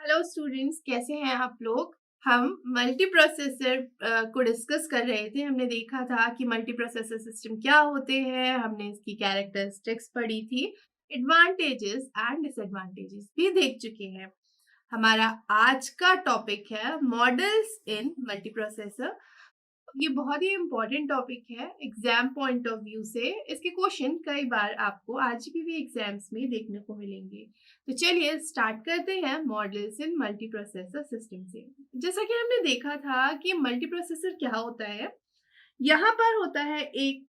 Hello students, कैसे हैं आप लोग। हम मल्टी प्रोसेसर को डिस्कस कर रहे थे। हमने देखा था कि मल्टी प्रोसेसर सिस्टम क्या होते हैं, हमने इसकी कैरेक्टरिस्टिक्स पढ़ी थी, एडवांटेजेस एंड डिसएडवांटेजेस भी देख चुके हैं। हमारा आज का टॉपिक है मॉडल्स इन मल्टी प्रोसेसर। ये बहुत ही इम्पोर्टेंट टॉपिक है एग्जाम पॉइंट ऑफ व्यू से। इसके क्वेश्चन कई बार आपको आरजीपीवी एग्जाम्स में देखने को मिलेंगे। तो चलिए स्टार्ट करते हैं models in multi processor system से। जैसा कि हमने देखा था कि मल्टी प्रोसेसर क्या होता है। यहाँ पर होता है एक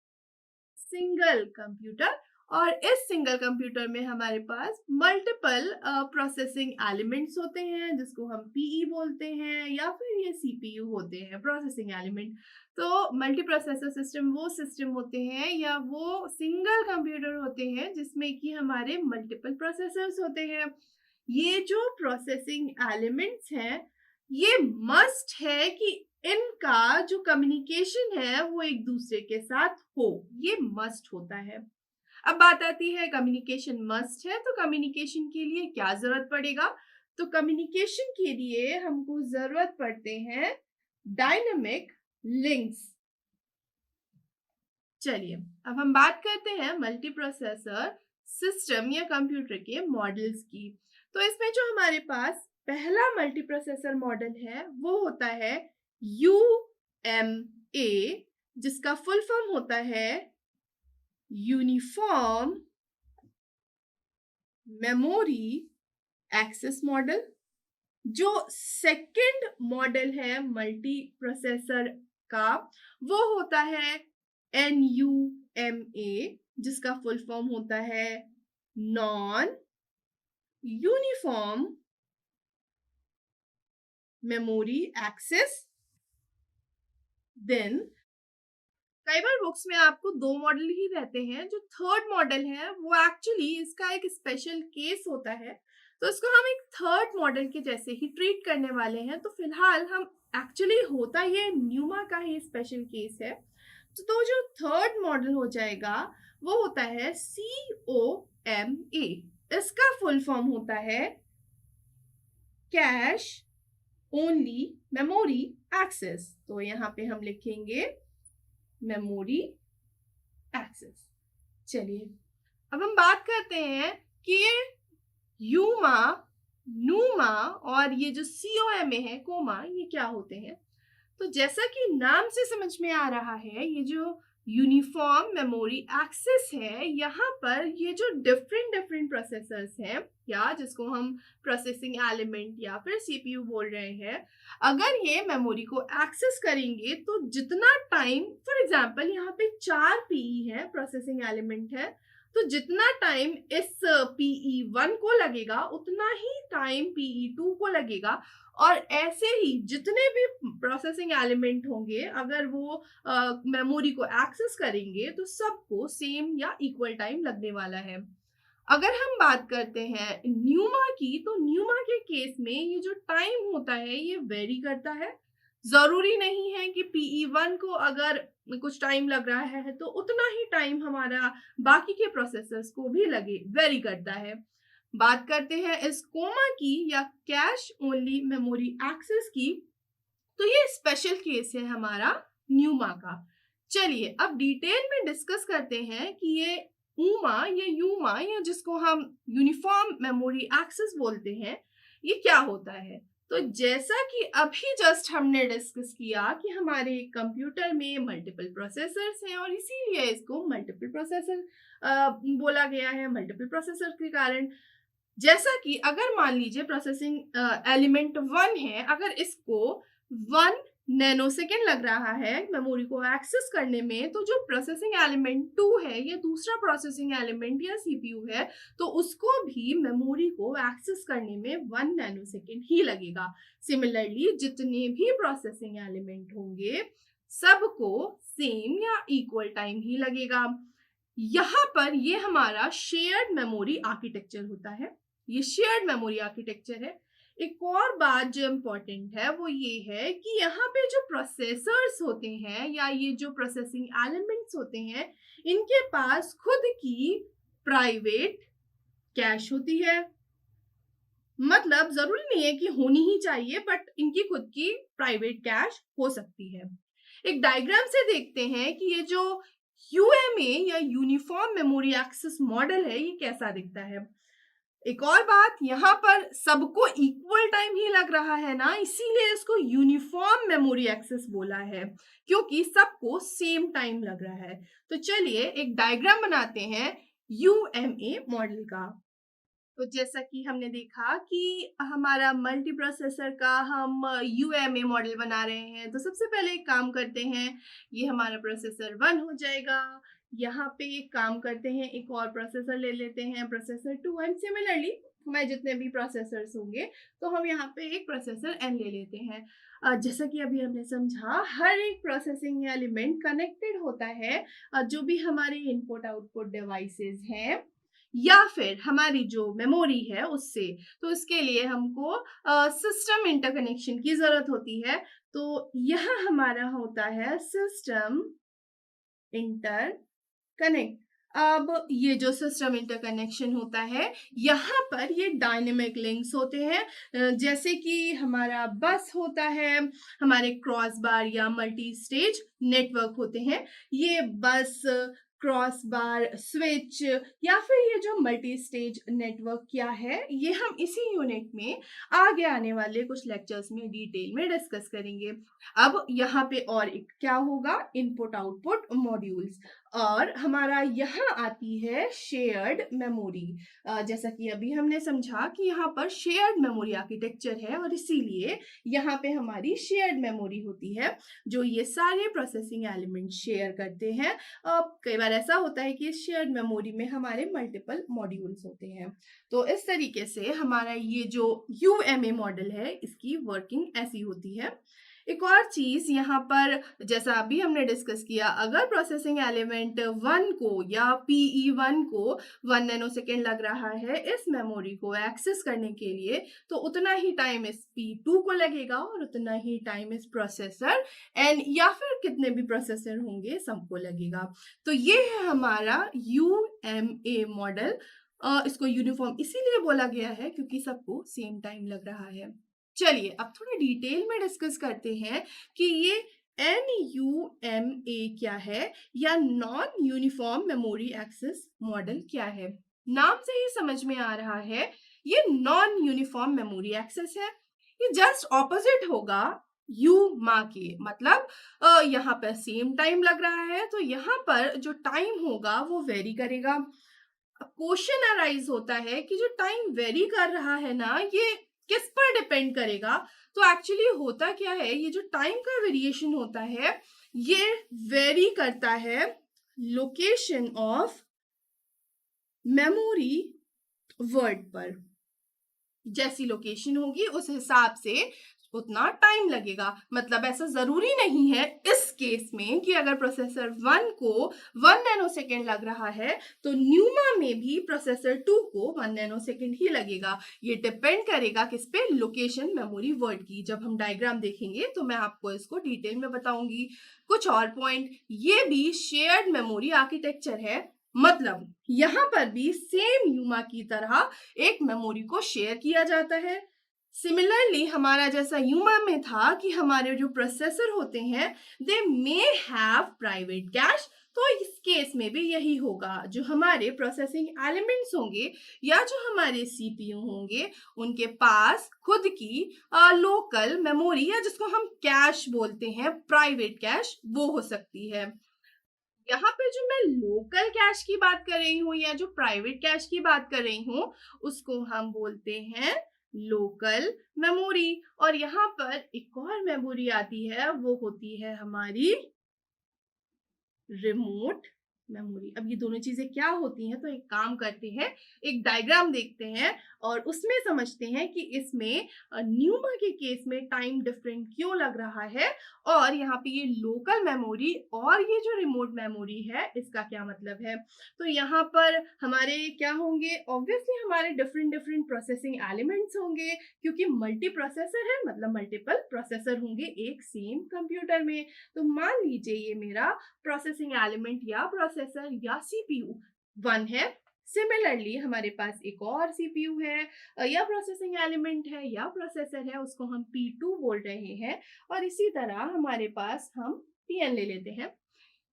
सिंगल कंप्यूटर, और इस सिंगल कंप्यूटर में हमारे पास मल्टीपल प्रोसेसिंग एलिमेंट्स होते हैं, जिसको हम पीई बोलते हैं, या फिर ये सीपीयू होते हैं, प्रोसेसिंग एलिमेंट। तो मल्टी प्रोसेसर सिस्टम वो सिस्टम होते हैं या वो सिंगल कंप्यूटर होते हैं जिसमें कि हमारे मल्टीपल प्रोसेसर्स होते हैं। ये जो प्रोसेसिंग एलिमेंट्स हैं, ये मस्ट है कि इनका जो कम्युनिकेशन है वो एक दूसरे के साथ हो। ये मस्ट होता है। अब बात आती है कम्युनिकेशन मस्ट है तो कम्युनिकेशन के लिए क्या जरूरत पड़ेगा। तो कम्युनिकेशन के लिए हमको जरूरत पड़ते हैं डायनामिक लिंक्स। चलिए अब हम बात करते हैं मल्टी प्रोसेसर सिस्टम या कंप्यूटर के मॉडल्स की। तो इसमें जो हमारे पास पहला मल्टी प्रोसेसर मॉडल है वो होता है यूएमए, जिसका फुल फॉर्म होता है यूनिफॉर्म मेमोरी एक्सेस मॉडल। जो सेकंड मॉडल है मल्टी प्रोसेसर का वो होता है NUMA, जिसका फुल फॉर्म होता है non uniform memory access. Then कई बार बुक्स में आपको दो मॉडल ही रहते हैं। जो थर्ड मॉडल है वो एक्चुअली इसका एक स्पेशल केस होता है, तो इसको हम एक थर्ड मॉडल के जैसे ही ट्रीट करने वाले हैं। तो फिलहाल हम एक्चुअली होता ये न्यूमा का ही स्पेशल केस है। तो जो थर्ड मॉडल हो जाएगा वो होता है COMA। इसका फुल फॉर्म होता है कैश ओनली मेमोरी एक्सेस। तो यहाँ पे हम लिखेंगे मेमोरी एक्सेस। चलिए अब हम बात करते हैं कि ये यूमा, नूमा और ये जो COMA है कोमा, ये क्या होते हैं। तो जैसा कि नाम से समझ में आ रहा है, ये जो यूनिफॉर्म मेमोरी एक्सेस है, यहाँ पर ये जो डिफरेंट डिफरेंट प्रोसेसर्स हैं या जिसको हम प्रोसेसिंग एलिमेंट या फिर सीपीयू बोल रहे हैं, अगर ये मेमोरी को एक्सेस करेंगे तो जितना टाइम, फॉर एग्जांपल यहाँ पे 4 पीई है, प्रोसेसिंग एलिमेंट है, तो जितना टाइम इस PE1 को लगेगा उतना ही टाइम PE2 को लगेगा। और ऐसे ही जितने भी प्रोसेसिंग एलिमेंट होंगे, अगर वो मेमोरी को एक्सेस करेंगे तो सबको सेम या इक्वल टाइम लगने वाला है। अगर हम बात करते हैं न्यूमा की, तो न्यूमा के केस में ये जो टाइम होता है ये वेरी करता है। जरूरी नहीं है कि PE1 को अगर कुछ टाइम लग रहा है तो उतना ही टाइम हमारा बाकी के प्रोसेसर्स को भी लगे, वेरी करता है। बात करते हैं इस कोमा की या कैश ओनली मेमोरी एक्सेस की, तो ये स्पेशल केस है हमारा न्यूमा का। चलिए अब डिटेल में डिस्कस करते हैं कि ये ऊमा या यूमा या जिसको हम यूनिफॉर्म मेमोरी एक्सेस बोलते हैं, ये क्या होता है। तो जैसा कि अभी जस्ट हमने डिस्कस किया कि हमारे कंप्यूटर में मल्टीपल प्रोसेसर्स हैं और इसीलिए इसको मल्टीपल प्रोसेसर बोला गया है, मल्टीपल प्रोसेसर के कारण। जैसा कि अगर मान लीजिए प्रोसेसिंग एलिमेंट 1 है, अगर इसको 1 नैनो सेकेंड लग रहा है मेमोरी को एक्सेस करने में, तो जो प्रोसेसिंग एलिमेंट 2 है या दूसरा प्रोसेसिंग एलिमेंट या सीपीयू है, तो उसको भी मेमोरी को एक्सेस करने में 1 नैनो सेकेंड ही लगेगा। सिमिलरली जितने भी प्रोसेसिंग एलिमेंट होंगे सबको सेम या इक्वल टाइम ही लगेगा। यहाँ पर ये हमारा शेयर्ड मेमोरी आर्किटेक्चर होता है, ये शेयर्ड मेमोरी आर्किटेक्चर है। एक और बात जो इम्पोर्टेंट है वो ये है कि यहाँ पे जो प्रोसेसर्स होते हैं या ये जो प्रोसेसिंग एलिमेंट्स होते हैं, इनके पास खुद की प्राइवेट कैश होती है। मतलब जरूरी नहीं है कि होनी ही चाहिए, बट इनकी खुद की प्राइवेट कैश हो सकती है। एक डायग्राम से देखते हैं कि ये जो यूएमए या यूनिफॉर्म मेमोरी एक्सेस मॉडल है ये कैसा दिखता है। एक और बात, यहाँ पर सबको इक्वल टाइम ही लग रहा है ना, इसीलिए इसको यूनिफॉर्म मेमोरी एक्सेस बोला है, क्योंकि सबको सेम टाइम लग रहा है। तो चलिए एक डायग्राम बनाते हैं यूएमए मॉडल का। तो जैसा कि हमने देखा कि हमारा मल्टी प्रोसेसर का हम यूएमए मॉडल बना रहे हैं, तो सबसे पहले एक काम करते हैं, ये हमारा प्रोसेसर 1 हो जाएगा। यहाँ पे एक काम करते हैं, एक और प्रोसेसर ले लेते हैं, प्रोसेसर 2, एंड सिमिलरली हमारे जितने भी प्रोसेसर्स होंगे तो हम यहाँ पे एक प्रोसेसर एन ले लेते हैं। जैसा कि अभी हमने समझा, हर एक प्रोसेसिंग एलिमेंट कनेक्टेड होता है जो भी हमारे इनपुट आउटपुट डिवाइसेस हैं या फिर हमारी जो मेमोरी है उससे। तो इसके लिए हमको सिस्टम इंटरकनेक्शन की जरूरत होती है। तो यह हमारा होता है सिस्टम इंटरकनेक्ट। अब ये जो सिस्टम इंटरकनेक्शन होता है, यहाँ पर ये डायनेमिक लिंक्स होते हैं, जैसे कि हमारा बस होता है, हमारे क्रॉस बार या मल्टी स्टेज नेटवर्क होते हैं। ये बस, क्रॉस बार, स्विच या फिर ये जो मल्टी स्टेज नेटवर्क क्या है, ये हम इसी यूनिट में आगे आने वाले कुछ लेक्चर्स में डिटेल में डिस्कस करेंगे। अब यहाँ पे और एक क्या होगा, इनपुट आउटपुट मॉड्यूल्स, और हमारा यहाँ आती है शेयर्ड मेमोरी। जैसा कि अभी हमने समझा कि यहाँ पर शेयर्ड मेमोरी आर्किटेक्चर है और इसीलिए यहाँ पे हमारी शेयर्ड मेमोरी होती है जो ये सारे प्रोसेसिंग एलिमेंट शेयर करते हैं। कई बार ऐसा होता है कि शेयर्ड मेमोरी में हमारे मल्टीपल मॉड्यूल्स होते हैं। तो इस तरीके से हमारा ये जो यूएमए मॉडल है इसकी वर्किंग ऐसी होती है। एक और चीज यहाँ पर, जैसा अभी हमने डिस्कस किया, अगर प्रोसेसिंग एलिमेंट 1 को या PE1 को 1 नैनोसेकेंड लग रहा है इस मेमोरी को एक्सेस करने के लिए, तो उतना ही टाइम इस P2 को लगेगा और उतना ही टाइम इस प्रोसेसर एंड या फिर कितने भी प्रोसेसर होंगे सबको लगेगा। तो ये है हमारा UMA मॉडल। इसको यूनिफॉर्म इसीलिए बोला गया है क्योंकि सबको सेम टाइम लग रहा है। चलिए अब थोड़ा डिटेल में डिस्कस करते हैं कि ये NUMA क्या है या non uniform memory access model क्या है। नाम से ही समझ में आ रहा है ये नॉन यूनिफॉर्म मेमोरी एक्सेस है। ये जस्ट ऑपोजिट होगा यूमा के, मतलब यहाँ पर सेम टाइम लग रहा है तो यहाँ पर जो टाइम होगा वो वेरी करेगा। क्वेश्चन अराइज होता है कि जो टाइम वेरी कर रहा है ना, ये किस पर डिपेंड करेगा। तो एक्चुअली होता क्या है, ये जो टाइम का वेरिएशन होता है ये वेरी करता है लोकेशन ऑफ मेमोरी वर्ड पर। जैसी लोकेशन होगी उस हिसाब से उतना टाइम लगेगा। मतलब ऐसा जरूरी नहीं है इस केस में कि अगर प्रोसेसर 1 को 1 नैनोसेकेंड लग रहा है तो न्यूमा में भी प्रोसेसर 2 को 1 नैनोसेकेंड ही लगेगा। ये डिपेंड करेगा किस पे, लोकेशन मेमोरी वर्ड की। जब हम डायग्राम देखेंगे तो मैं आपको इसको डिटेल में बताऊंगी। कुछ और पॉइंट, ये भी शेयर्ड मेमोरी आर्किटेक्चर है, मतलब यहाँ पर भी सेम यूमा की तरह एक मेमोरी को शेयर किया जाता है। सिमिलरली हमारा जैसा यूमा में था कि हमारे जो प्रोसेसर होते हैं दे मे हैव प्राइवेट कैश, तो इस केस में भी यही होगा। जो हमारे प्रोसेसिंग एलिमेंट्स होंगे या जो हमारे सीपीयू होंगे उनके पास खुद की लोकल मेमोरी या जिसको हम कैश बोलते हैं, प्राइवेट कैश, वो हो सकती है। यहाँ पे जो मैं लोकल कैश की बात कर रही हूँ या जो प्राइवेट कैश की बात कर रही हूँ उसको हम बोलते हैं लोकल मेमोरी। और यहाँ पर एक और मेमोरी आती है, वो होती है हमारी रिमोट मेमोरी। अब ये दोनों चीजें क्या होती हैं, तो एक काम करते हैं, एक डायग्राम देखते हैं और उसमें समझते हैं कि इसमें न्यूमा के केस में टाइम डिफरेंट क्यों लग रहा है और यहाँ पे ये लोकल मेमोरी और ये जो रिमोट मेमोरी है इसका क्या मतलब है। तो यहाँ पर हमारे क्या होंगे, ऑब्वियसली हमारे डिफरेंट डिफरेंट प्रोसेसिंग एलिमेंट्स होंगे, क्योंकि मल्टी प्रोसेसर है मतलब मल्टीपल प्रोसेसर होंगे एक सेम कंप्यूटर में। तो मान लीजिए ये मेरा प्रोसेसिंग एलिमेंट या प्रोसेसर या सीपीयू 1 है, सिमिलरली हमारे पास एक और सीपीयू है या प्रोसेसिंग एलिमेंट है या प्रोसेसर है, उसको हम P2 बोल रहे हैं। और इसी तरह हमारे पास हम Pn ले लेते हैं।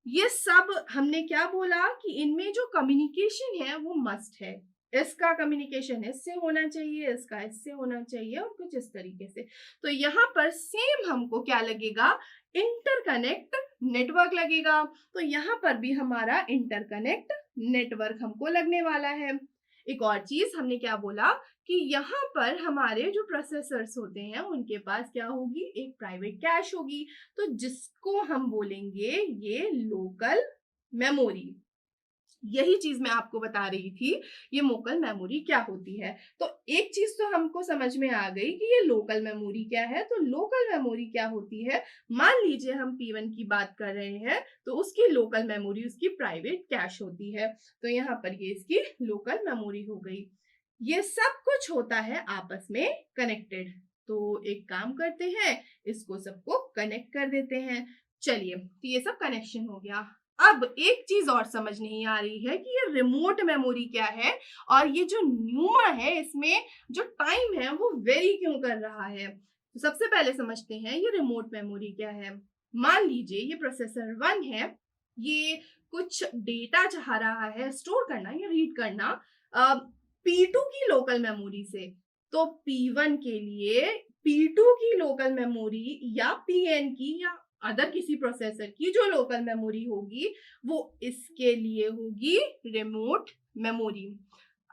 ये सब हमने क्या बोला कि इनमें जो कम्युनिकेशन है वो मस्ट है। इसका कम्युनिकेशन इससे होना चाहिए, इसका इससे होना चाहिए और कुछ इस तरीके से। तो यहाँ पर सेम हमको क्या लगेगा, इंटरकनेक्ट नेटवर्क लगेगा। तो यहाँ पर भी हमारा इंटरकनेक्ट नेटवर्क हमको लगने वाला है। एक और चीज हमने क्या बोला कि यहाँ पर हमारे जो प्रोसेसर्स होते हैं उनके पास क्या होगी, एक प्राइवेट कैश होगी, तो जिसको हम बोलेंगे ये लोकल मेमोरी। यही चीज मैं आपको बता रही थी, ये लोकल मेमोरी क्या होती है। तो एक चीज तो हमको समझ में आ गई कि ये लोकल मेमोरी क्या है। तो लोकल मेमोरी क्या होती है, मान लीजिए हम P1 की बात कर रहे हैं तो उसकी लोकल मेमोरी उसकी प्राइवेट कैश होती है। तो यहाँ पर ये इसकी लोकल मेमोरी हो गई। ये सब कुछ होता है आपस में कनेक्टेड। तो एक काम करते हैं, इसको सबको कनेक्ट कर देते हैं। चलिए, तो ये सब कनेक्शन हो गया। अब एक चीज और समझ नहीं आ रही है कि ये रिमोट मेमोरी क्या है और ये जो न्यूमा है इसमें जो टाइम है वो वेरी क्यों कर रहा है। तो सबसे पहले समझते हैं ये रिमोट मेमोरी क्या है। मान लीजिए ये प्रोसेसर 1 है, ये कुछ डेटा चाह रहा है स्टोर करना या रीड करना P2 की लोकल मेमोरी से। तो P1 के लिए P2 की लोकल मेमोरी या Pn की या अदर किसी प्रोसेसर की जो लोकल मेमोरी होगी वो इसके लिए होगी रिमोट मेमोरी।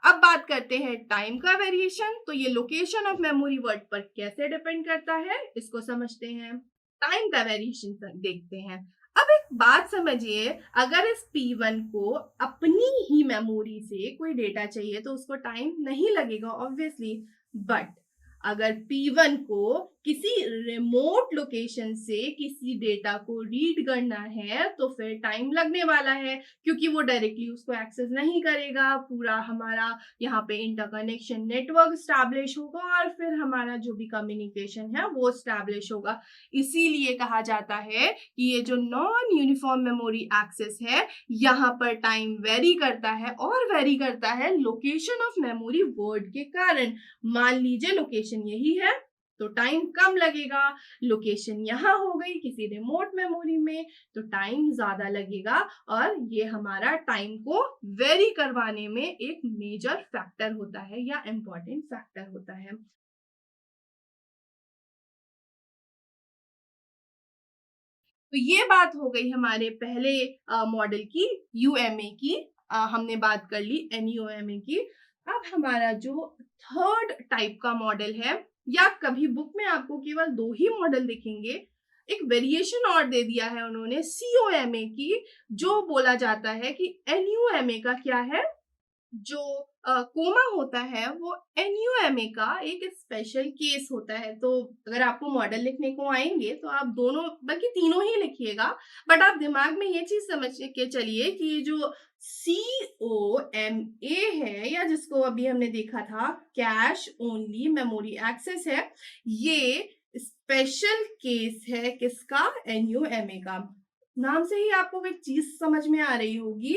अब बात करते हैं टाइम का वेरिएशन। तो ये लोकेशन ऑफ मेमोरी वर्ड पर कैसे डिपेंड करता है इसको समझते हैं। टाइम का वेरिएशन देखते हैं। अब एक बात समझिए, अगर इस P1 को अपनी ही मेमोरी से कोई डेटा चाहिए तो उसको टाइम नहीं लगेगा ऑब्वियसली, बट अगर P1 को किसी रिमोट लोकेशन से किसी डेटा को रीड करना है तो फिर टाइम लगने वाला है, क्योंकि वो डायरेक्टली उसको एक्सेस नहीं करेगा। पूरा हमारा यहाँ पे इंटरकनेक्शन नेटवर्क स्टैब्लिश होगा और फिर हमारा जो भी कम्युनिकेशन है वो स्टैब्लिश होगा। इसीलिए कहा जाता है कि ये जो नॉन यूनिफॉर्म मेमोरी एक्सेस है यहाँ पर टाइम वेरी करता है, और वेरी करता है लोकेशन ऑफ मेमोरी वर्ड के कारण। मान लीजिए लोकेशन यही है तो टाइम कम लगेगा, लोकेशन यहाँ हो गई किसी रिमोट मेमोरी में तो टाइम ज्यादा लगेगा। और ये हमारा टाइम को वेरी करवाने में एक मेजर फैक्टर होता है या इम्पोर्टेंट फैक्टर होता है। तो ये बात हो गई हमारे पहले मॉडल की, यूएमए की। हमने बात कर ली एनयूएमए की। अब हमारा जो थर्ड टाइप का मॉडल है, या कभी बुक में आपको केवल 2 ही मॉडल दिखेंगे, एक वेरिएशन और दे दिया है उन्होंने सीओएमए की, जो बोला जाता है कि एनयूएमए का क्या है, जो कोमा होता है वो एनयूएमए का एक स्पेशल केस होता है। तो अगर आपको मॉडल लिखने को आएंगे तो आप दोनों बल्कि तीनों ही लिखिएगा, बट आप दिमाग में ये चीज समझ के चलिए कि ये जो COMA है, या जिसको अभी हमने देखा था कैश ओनली मेमोरी एक्सेस है, ये स्पेशल केस है किसका, एनयूएमए का। नाम से ही आपको एक चीज समझ में आ रही होगी,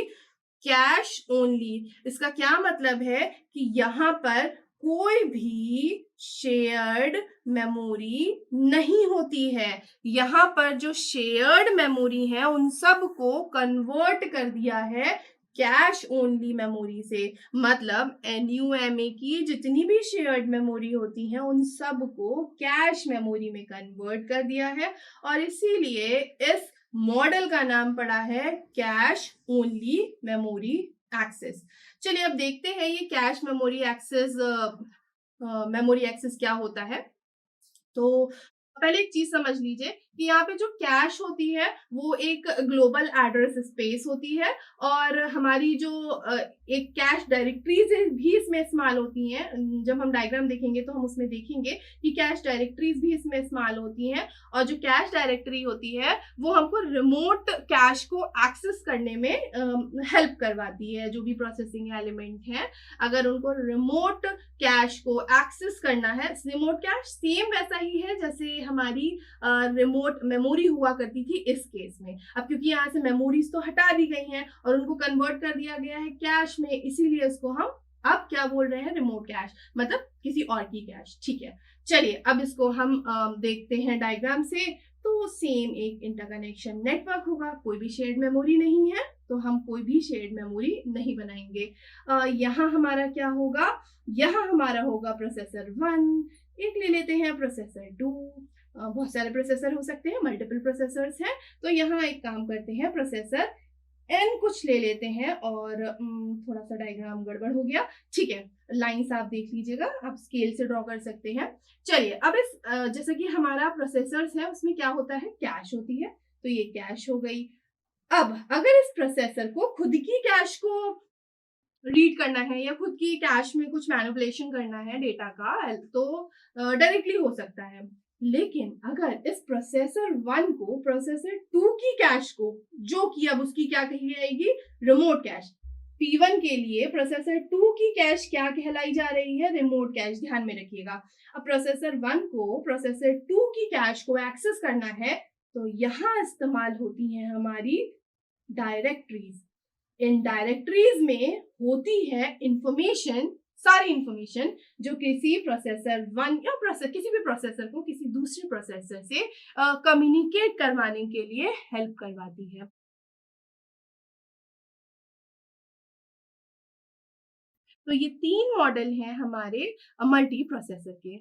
कैश ओनली। इसका क्या मतलब है कि यहाँ पर कोई भी शेयर्ड मेमोरी नहीं होती है। यहाँ पर जो शेयर्ड मेमोरी है उन सब को कन्वर्ट कर दिया है कैश ओनली मेमोरी से। मतलब एनयूएमए की जितनी भी शेयर्ड मेमोरी होती हैं उन सब को कैश मेमोरी में कन्वर्ट कर दिया है, और इसीलिए इस मॉडल का नाम पड़ा है कैश ओनली मेमोरी एक्सेस। चलिए अब देखते हैं ये कैश मेमोरी एक्सेस क्या होता है। तो पहले एक चीज समझ लीजिए कि यहाँ पे जो कैश होती है वो एक ग्लोबल एड्रेस स्पेस होती है, और हमारी जो एक कैश डायरेक्टरीज भी इसमें इस्तेमाल होती हैं। जब हम डायग्राम देखेंगे तो हम उसमें देखेंगे कि कैश डायरेक्टरीज भी इसमें इस्तेमाल होती हैं, और जो कैश डायरेक्टरी होती है वो हमको रिमोट कैश को एक्सेस करने में हेल्प करवाती है। जो भी प्रोसेसिंग एलिमेंट है अगर उनको रिमोट कैश को एक्सेस करना है, रिमोट कैश सेम वैसा ही है जैसे हमारी रिमोट मेमोरी हुआ करती थी इस केस में। अब क्योंकि यहाँ से मेमोरीज तो हटा दी गई हैं और उनको कन्वर्ट कर दिया गया है कैश में, इसीलिए इसको हम अब क्या बोल रहे हैं, रिमोट कैश, मतलब किसी और की कैश। ठीक है, चलिए अब इसको हम देखते हैं डायग्राम से। तो सेम एक इंटरकनेक्शन नेटवर्क होगा, कोई भी शेयर्ड मेमोरी नहीं है तो हम कोई भी शेयर्ड मेमोरी नहीं बनाएंगे। यहाँ हमारा क्या होगा, यहाँ हमारा होगा प्रोसेसर 1, एक ले लेते हैं प्रोसेसर 2, बहुत सारे प्रोसेसर हो सकते हैं, मल्टीपल प्रोसेसर्स हैं, तो यहाँ एक काम करते हैं प्रोसेसर एन कुछ ले लेते हैं। और थोड़ा सा डायग्राम गड़बड़ हो गया, ठीक है, लाइंस आप देख लीजिएगा, आप स्केल से ड्रॉ कर सकते हैं। चलिए अब इस जैसे कि हमारा प्रोसेसर्स है उसमें क्या होता है, कैश होती है, तो ये कैश हो गई। अब अगर इस प्रोसेसर को खुद की कैश को रीड करना है या खुद की कैश में कुछ मैनिपुलेशन करना है डेटा का, तो डायरेक्टली हो सकता है। लेकिन अगर इस प्रोसेसर 1 को प्रोसेसर 2 की कैश को, जो कि अब उसकी क्या कही जाएगी, रिमोट कैश, P1 के लिए प्रोसेसर 2 की कैश क्या कहलाई जा रही है, रिमोट कैश, ध्यान में रखिएगा। अब प्रोसेसर 1 को प्रोसेसर 2 की कैश को एक्सेस करना है तो यहाँ इस्तेमाल होती है हमारी डायरेक्टरीज। इन डायरेक्टरीज में होती है इंफॉर्मेशन, सारी इंफॉर्मेशन जो किसी प्रोसेसर 1 या किसी भी प्रोसेसर को किसी दूसरे प्रोसेसर से कम्युनिकेट करवाने के लिए हेल्प करवाती है। तो ये 3 मॉडल हैं हमारे मल्टी प्रोसेसर के।